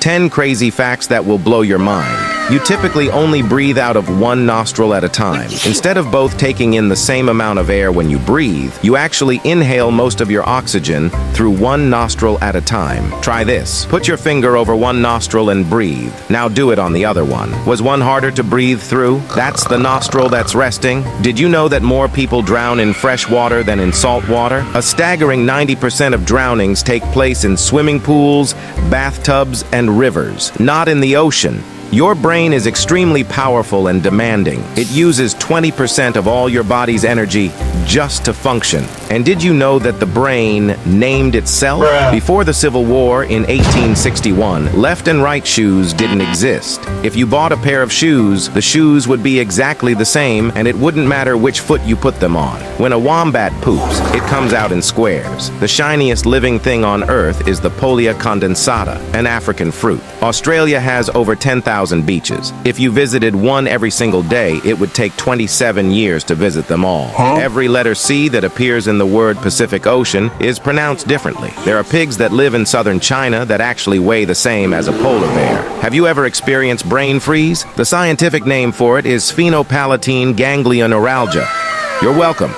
10 crazy facts that will blow your mind. You typically only breathe out of one nostril at a time. Instead of both taking in the same amount of air when you breathe, you actually inhale most of your oxygen through one nostril at a time. Try this. Put your finger over one nostril and breathe. Now do it on the other one. Was one harder to breathe through? That's the nostril that's resting. Did you know that more people drown in fresh water than in salt water? A staggering 90% of drownings take place in swimming pools, bathtubs, and rivers, not in the ocean. Your brain is extremely powerful and demanding. It uses 20% of all your body's energy just to function. And did you know that the brain named itself? Before the Civil War in 1861, left and right shoes didn't exist. If you bought a pair of shoes, the shoes would be exactly the same, and it wouldn't matter which foot you put them on. When a wombat poops, it comes out in squares. The shiniest living thing on Earth is the Polia condensata, an African fruit. Australia has over 10,000 beaches. If you visited one every single day, it would take 27 years to visit them all. Every letter C that appears in the word Pacific Ocean is pronounced differently. There are pigs that live in southern China that actually weigh the same as a polar bear. Have you ever experienced brain freeze? The scientific name for it is phenylpalatine ganglioneuralgia. You're welcome.